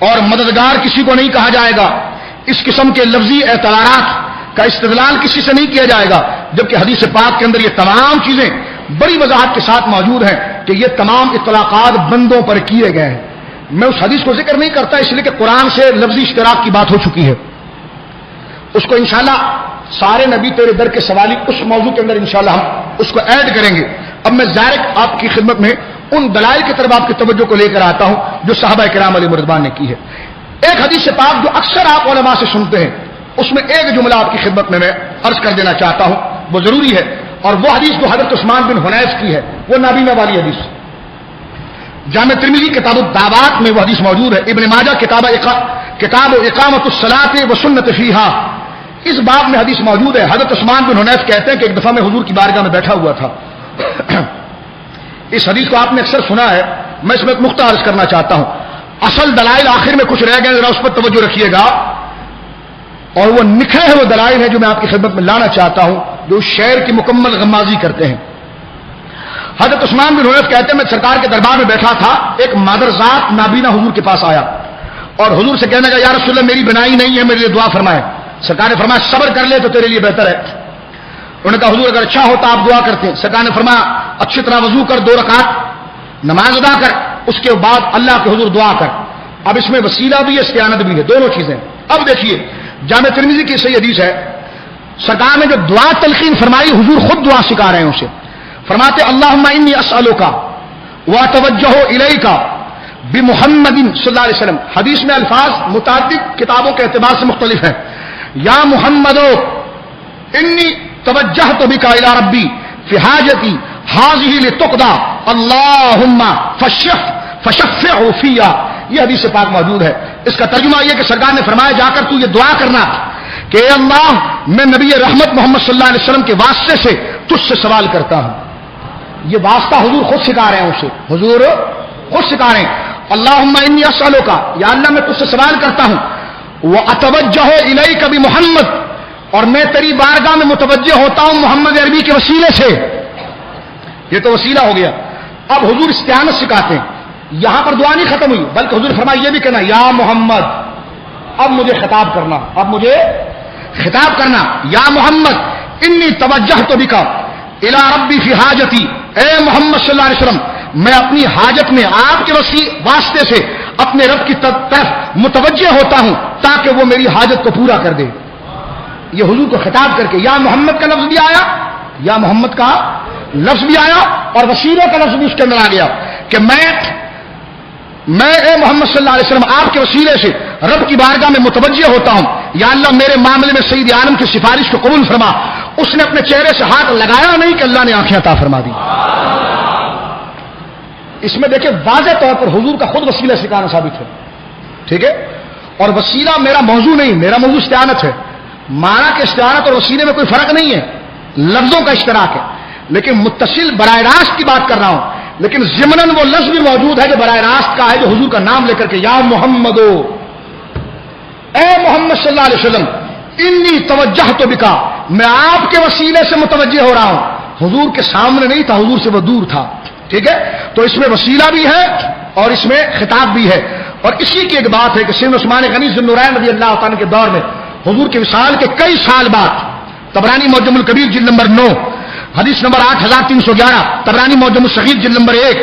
اور مددگار کسی کو نہیں کہا جائے گا. اس قسم کے لفظی اعتبارات کا استدلال کسی سے نہیں کیا جائے گا، جبکہ حدیث پاک کے اندر یہ تمام چیزیں بڑی وضاحت کے ساتھ موجود ہیں کہ یہ تمام اطلاقات بندوں پر کیے گئے ہیں. میں اس حدیث کو ذکر نہیں کرتا اس لیے کہ قرآن سے لفظی اشتراک کی بات ہو چکی ہے. اس کو انشاءاللہ سارے نبی تیرے در کے سوالی اس موضوع کے اندر انشاءاللہ ہم اس کو ایڈ کریں گے. اب میں ڈائریکٹ آپ کی خدمت میں ان دلائل کی طرف آپ کی توجہ کو لے کر آتا ہوں جو صحابہ کرام علیہ رضوان نے کی ہے. ایک حدیث پاک جو اکثر آپ علماء سے سنتے ہیں، اس میں ایک جملہ آپ کی خدمت میں عرض کر دینا چاہتا ہوں، وہ ضروری ہے. اور وہ حدیث جو حضرت عثمان بن حنیف کی ہے، وہ نابینا والی حدیث. جامع ترمذی کتاب الدعوات میں وہ حدیث موجود ہے. ابن ماجہ کتاب اقامت الصلاۃ و سنت فیہا، اس باب میں حدیث موجود ہے. حضرت عثمان بن حنیف کہتے ہیں کہ ایک دفعہ میں حضور کی بارگاہ میں بیٹھا ہوا تھا. اس حدیث کو آپ نے اکثر سنا ہے، میں اس میں ایک نقطہ عرض کرنا چاہتا ہوں. اصل دلائل آخر میں کچھ رہ گئے، ذرا اس پر توجہ رکھیے گا. اور وہ نکھرے ہیں وہ دلائل ہیں جو میں آپ کی خدمت میں لانا چاہتا ہوں، جو شعر کی مکمل غمازی کرتے ہیں. حضرت عثمان بن حنیف کہتے ہیں میں سرکار کے دربار میں بیٹھا تھا، ایک مادرزات نابینا حضور کے پاس آیا اور حضور سے کہنے لگا یا رسول اللہ میری بنائی نہیں ہے، میرے لیے دعا فرمائے. سرکار نے فرمایا صبر کر لے تو تیرے لیے بہتر ہے. انہوں نے کہا حضور اگر اچھا ہوتا آپ دعا کرتے ہیں. سرکار نے فرمایا اچھی طرح وضو کر، 2 رکعت نماز ادا کر، اس کے بعد اللہ کے حضور دعا کر. اب اس میں وسیلہ بھی ہے، استعانت بھی ہے، دونوں چیزیں. اب دیکھیے جامع ترمذی کی صحیح حدیث ہے، سرکار نے جو دعا تلقین فرمائی حضور خود دعا سکھا رہے ہیں اسے. فرماتے اللہم انی اسألک واتوجہ الیک بمحمد صلی اللہ علیہ وسلم. حدیث میں الفاظ متعدد کتابوں کے اعتبار سے مختلف ہیں. یا محمد انی توجہت بک الی ربی فی حاجتی ہذہ لتقضی اللہم فشفع فیہا. یہ حدیث پاک موجود ہے. اس کا ترجمہ یہ کہ سرکار نے فرمایا جا کر تو یہ دعا کرنا کہ اے اللہ میں نبی رحمت محمد صلی اللہ علیہ وسلم کے واسطے سے تجھ سے سوال کرتا ہوں. یہ واسطہ حضور خود سکھا رہے ہیں اسے، حضور خود سکھا رہے ہیں. اللہم انی اسألک، یا اللہ میں تجھ سے سوال کرتا ہوں، واتوجہ الیک بمحمد، اور میں تیری بارگاہ میں متوجہ ہوتا ہوں محمد عربی کے وسیلے سے. یہ تو وسیلہ ہو گیا. اب حضور استعانت سکھاتے ہیں. یہاں پر دعا نہیں ختم ہوئی بلکہ حضور فرمایا یہ بھی کہنا یا محمد، اب مجھے خطاب کرنا، اب مجھے خطاب کرنا. یا محمد انی توجہت بک الی ربی فی حاجتی، اے محمد صلی اللہ علیہ وسلم میں اپنی حاجت میں آپ کے واسطے سے اپنے رب کی طرف متوجہ ہوتا ہوں تاکہ وہ میری حاجت کو پورا کر دے. یہ حضور کو خطاب کر کے یا محمد کا لفظ بھی آیا، یا محمد کا لفظ بھی آیا اور وسیلے کا لفظ بھی اس کے اندر آ گیا کہ میں اے محمد صلی اللہ علیہ وسلم آپ کے وسیلے سے رب کی بارگاہ میں متوجہ ہوتا ہوں. یا اللہ میرے معاملے میں سید عالم کی سفارش کو قبول فرما. اس نے اپنے چہرے سے ہاتھ لگایا نہیں کہ اللہ نے آنکھیں عطا فرما دی. اس میں دیکھیں واضح طور پر حضور کا خود وسیلہ سکھانا ثابت ہے. ٹھیک ہے. اور وسیلہ میرا موضوع نہیں، میرا موضوع استعانت ہے. مانا کہ استعانت اور وسیلے میں کوئی فرق نہیں ہے، لفظوں کا اشتراک ہے، لیکن متصل براہ راست کی بات کر رہا ہوں. لیکن ضمناً وہ لفظ بھی موجود ہے جو براہ راست کا ہے، جو حضور کا نام لے کر کے یا محمد، اے محمد صلی اللہ علیہ وسلم انی توجہت بک، میں آپ کے وسیلے سے متوجہ ہو رہا ہوں. حضور کے سامنے نہیں تھا، حضور سے وہ دور تھا. ٹھیک ہے. تو اس میں وسیلہ بھی ہے اور اس میں خطاب بھی ہے. اور اسی کی ایک بات ہے کہ سیدنا عثمان غنی ذو النورین رضی اللہ تعالیٰ کے دور میں حضور کے وصال کے کئی سال بعد طبرانی معجم الکبیر جلد نمبر 9 حدیث نمبر 8311، طبرانی معجم الصغیر جلد نمبر 1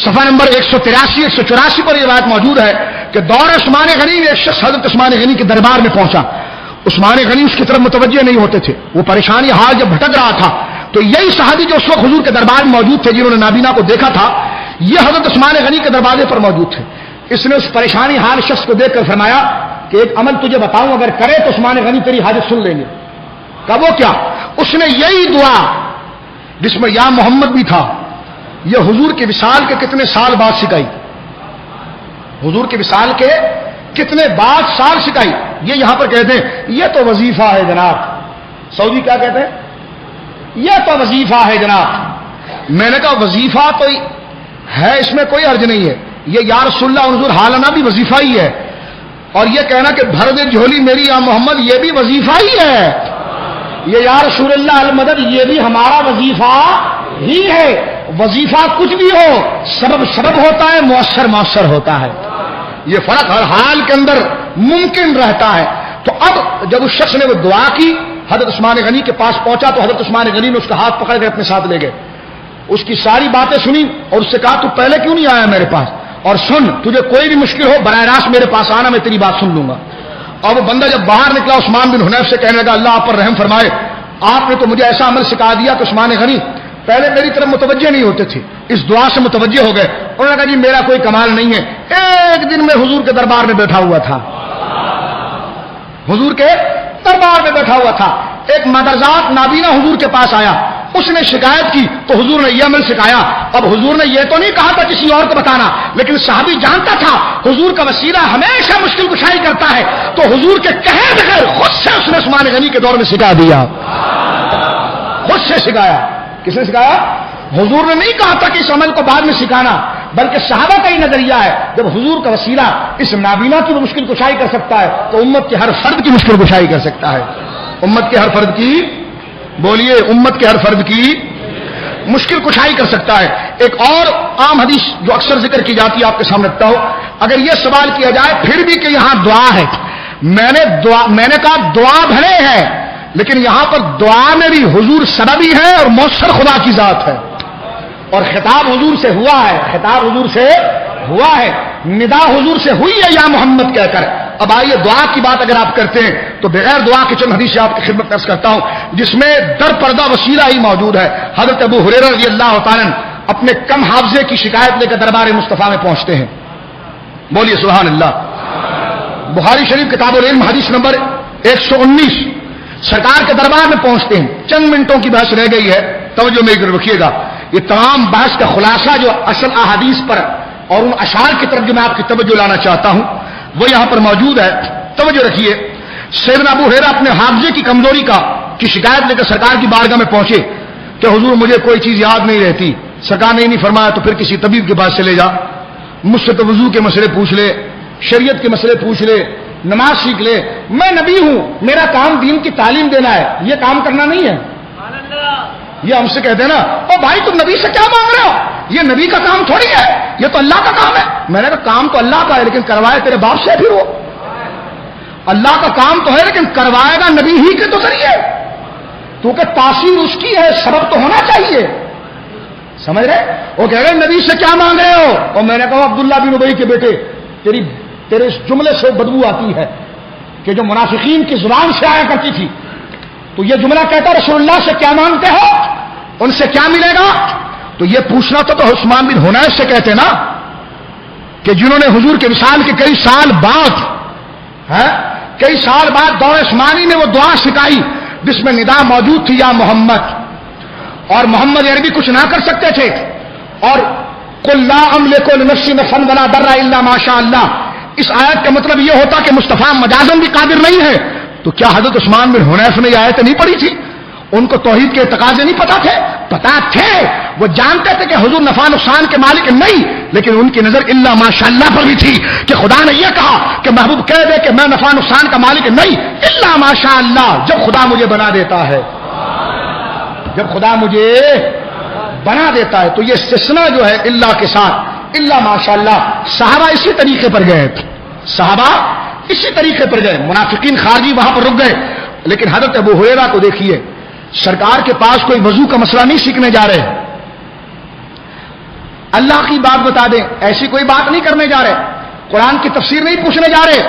صفحہ نمبر 183 184 پر یہ بات موجود ہے کہ دور عثمان غنی میں ایک شخص حضرت عثمان غنی کے دربار میں پہنچا. عثمان غنی اس کی طرف متوجہ نہیں ہوتے تھے، وہ پریشانی حال جب بھٹک رہا تھا تو یہی صحابی جو اس وقت حضور کے دربار میں موجود تھے جنہوں نے نابینا کو دیکھا تھا، یہ حضرت عثمان غنی کے دروازے پر موجود تھے. اس نے اس پریشانی حال شخص کو دیکھ کر فرمایا کہ ایک عمل تجھے بتاؤں، اگر کرے تو عثمان غنی تیری حاجت سن لیں گے. کہا وہ کیا؟ اس نے یہی دعا جس میں یا محمد بھی تھا، یہ حضور کے وصال کے کتنے سال بعد سکھائی، حضور کے وصال کے کتنے بعد سال سکھائی. یہ یہاں پر کہتے ہیں یہ تو وظیفہ ہے جناب. سعودی کیا کہتے ہیں؟ یہ تو وظیفہ ہے جناب. میں نے کہا وظیفہ تو ہے، اس میں کوئی حرج نہیں ہے. یہ یا رسول اللہ انظر حالنا بھی وظیفہ ہی ہے، اور یہ کہنا کہ بھر دے جھولی میری یا محمد یہ بھی وظیفہ ہی ہے. یہ یا رسول اللہ المدد یہ بھی ہمارا وظیفہ ہی ہے. وظیفہ کچھ بھی ہو، سبب ہوتا ہے، مؤثر ہوتا ہے. یہ فرق ہر حال کے اندر ممکن رہتا ہے. تو اب جب اس شخص نے وہ دعا کی، حضرت عثمان غنی کے پاس پہنچا تو حضرت عثمان غنی نے اس کا ہاتھ پکڑ کر اپنے ساتھ لے گئے، اس کی ساری باتیں سنی اور اس سے کہا تو پہلے کیوں نہیں آیا میرے پاس، اور سن تجھے کوئی بھی مشکل ہو براہ راست میرے پاس آنا، میں تیری بات سن لوں گا. اور وہ بندہ جب باہر نکلا عثمان بن حنیف سے کہنے لگا اللہ آپ پر رحم فرمائے، آپ نے تو مجھے ایسا عمل سکھا دیا کہ عثمان غنی پہلے میری طرف متوجہ نہیں ہوتے تھے، اس دعا سے متوجہ ہو گئے. انہوں نے کہا جی میرا کوئی کمال نہیں ہے، ایک دن میں حضور کے دربار میں بیٹھا ہوا تھا، حضور کے دربار میں بیٹھا ہوا تھا، ایک مدرزات نابینا حضور کے پاس آیا، اس نے شکایت کی تو حضور نے یہ عمل سکھایا. اب حضور نے یہ تو نہیں کہا تھا کسی اور کو بتانا، لیکن صحابی جانتا تھا حضور کا وسیلہ ہمیشہ مشکل کشائی کرتا ہے، تو حضور کے کہے بغیر خود سے اس نے عثمان غنی کے دور میں سکھا دیا، خود سے سکھایا. کس نے سکھایا؟ حضور نے نہیں کہا تھا کہ اس عمل کو بعد میں سکھانا، بلکہ صحابہ کا ہی نظریہ ہے جب حضور کا وسیلہ اس نابینا کی وہ مشکل کشائی کر سکتا ہے تو امت کے ہر فرد کی مشکل کشائی کر سکتا ہے. امت کے ہر فرد کی، بولیے، امت کے ہر فرد کی مشکل کشائی کر سکتا ہے. ایک اور عام حدیث جو اکثر ذکر کی جاتی ہے آپ کے سامنے رکھتا ہوں. اگر یہ سوال کیا جائے پھر بھی کہ یہاں دعا ہے، میں نے کہا دعا بھلے ہے لیکن یہاں پر دعا میں بھی حضور سببی ہے اور مؤثر خدا کی ذات ہے، اور خطاب حضور سے ہوا ہے، خطاب حضور سے ہوا ہے، ندا حضور سے ہوئی ہے یا محمد کہہ کر. اب آئیے دعا کی بات اگر آپ کرتے ہیں تو بغیر دعا کے چند حدیث آپ کی خدمت پیش کرتا ہوں جس میں در پردہ وسیلہ ہی موجود ہے. حضرت ابو ہریرہ رضی اللہ تعالیٰ اپنے کم حافظے کی شکایت لے کر دربار مصطفیٰ میں پہنچتے ہیں. بولیے سبحان اللہ. بخاری شریف کتاب العلم حدیث نمبر 119. سرکار کے دربار میں پہنچتے ہیں، چند منٹوں کی بحث رہ گئی ہے، توجہ میری طرف رکھیے گا. یہ تمام بحث کا خلاصہ جو اصل احادیث پر اور ان اشعار کی طرف جو میں آپ کی توجہ لانا چاہتا ہوں وہ یہاں پر موجود ہے. توجہ رکھیے. سیدنا ابو ہریرہ اپنے حافظے کی کمزوری کی شکایت لے کر سرکار کی بارگاہ میں پہنچے کہ حضور مجھے کوئی چیز یاد نہیں رہتی. سرکار نے نہیں فرمایا تو پھر کسی طبیب کے پاس چلے جا، مجھ سے تو وضو کے مسئلے پوچھ لے، شریعت کے مسئلے پوچھ لے، نماز سیکھ لے. میں نبی ہوں، میرا کام دین کی تعلیم دینا ہے، یہ کام کرنا نہیں ہے. یہ ہم سے کہتے ہیں نا او بھائی تم نبی سے کیا مانگ رہے ہو، یہ نبی کا کام تھوڑی ہے، یہ تو اللہ کا کام ہے. میں نے کہا کام تو اللہ کا ہے لیکن کروائے تیرے باپ سے پھر وہ. اللہ کا کام تو ہے لیکن کروائے گا نبی ہی کے تو ذریعے، کیونکہ تاثیر اس کی ہے، سبب تو ہونا چاہیے. سمجھ رہے؟ وہ کہہ رہے نبی سے کیا مانگ رہے ہو، اور میں نے کہا عبداللہ بن ابی کے بیٹے تیرے اس جملے سے بدبو آتی ہے کہ جو منافقین کی زبان سے آیا کرتی تھی. تو یہ جملہ کہتا رسول اللہ سے کیا مانگتے ہو، ان سے کیا ملے گا. تو یہ پوچھنا تو عثمان بن حنیف سے کہتے نا کہ جنہوں نے حضور کے وصال کے کئی سال بعد دور عثمانی میں وہ دعا سکھائی جس میں ندا موجود تھی یا محمد، اور محمد عربی کچھ نہ کر سکتے تھے، اور قل لا املک لنفسی نفعا ولا ضرا الا ما شاء اللہ. اس آیت کا مطلب یہ ہوتا کہ مصطفیٰ مجازن بھی قادر نہیں ہے. تو کیا حضرت عثمان بن حنیف نے یہ آیتیں نہیں پڑھی تھی؟ ان کو توحید کے تقاضے نہیں پتا تھے؟ پتا تھے. وہ جانتے تھے کہ حضور نفع نقصان کے مالک نہیں، لیکن ان کی نظر الا ماشاء اللہ پر بھی تھی کہ خدا نے یہ کہا کہ محبوب کہہ دے کہ میں نفع نقصان کا مالک نہیں، الا ماشاء اللہ. جب خدا مجھے بنا دیتا ہے، جب خدا مجھے بنا دیتا ہے تو یہ استثناء جو ہے اللہ کے ساتھ الا ماشاء اللہ. صحابہ اسی طریقے پر گئے، صحابہ اسی طریقے پر گئے. منافقین خارجی وہاں پر رک گئے، لیکن حضرت ابو ہریرہ کو دیکھیے سرکار کے پاس کوئی وضو کا مسئلہ نہیں سیکھنے جا رہے، اللہ کی بات بتا دیں ایسی کوئی بات نہیں کرنے جا رہے، قرآن کی تفسیر نہیں پوچھنے جا رہے،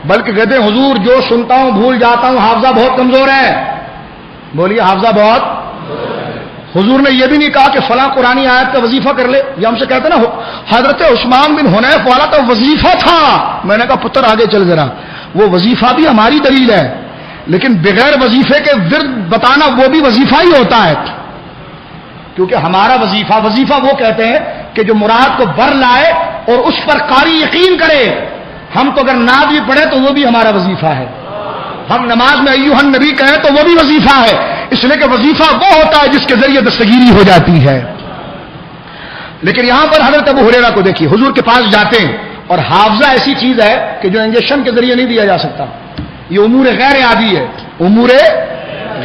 بلکہ کہتے ہیں حضور جو سنتا ہوں بھول جاتا ہوں، حافظہ بہت کمزور ہے. بولیے حافظہ بہت. حضور نے یہ بھی نہیں کہا کہ فلاں قرآنی آیت کا وظیفہ کر لے. یہ ہم سے کہتے ہیں نا حضرت عثمان بن حنیف والا تو وظیفہ تھا. میں نے کہا پتر آگے چل ذرا، وہ وظیفہ بھی ہماری دلیل ہے، لیکن بغیر وظیفے کے ورد بتانا وہ بھی وظیفہ ہی ہوتا ہے، کیونکہ ہمارا وظیفہ وہ کہتے ہیں کہ جو مراد کو بر لائے اور اس پر قاری یقین کرے. ہم تو اگر نعت بھی پڑھے تو وہ بھی ہمارا وظیفہ ہے. ہم نماز میں ایھا النبی کہیں تو وہ بھی وظیفہ ہے، اس لیے کہ وظیفہ وہ ہوتا ہے جس کے ذریعے دستگیری ہو جاتی ہے. لیکن یہاں پر حضرت ابو ہریرہ کو دیکھیے، حضور کے پاس جاتے ہیں، اور حافظہ ایسی چیز ہے کہ جو انجیکشن کے ذریعے نہیں دیا جا سکتا. یہ امور غیر عادی ہے، امور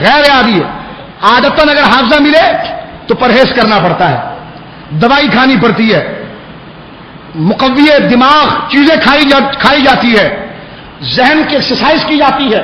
غیر عادی ہے. عادتاً اگر حافظہ ملے تو پرہیز کرنا پڑتا ہے، دوائی کھانی پڑتی ہے. مقوی دماغ چیزیں کھائی جاتی ہے، ذہن کی ایکسرسائز کی جاتی ہے.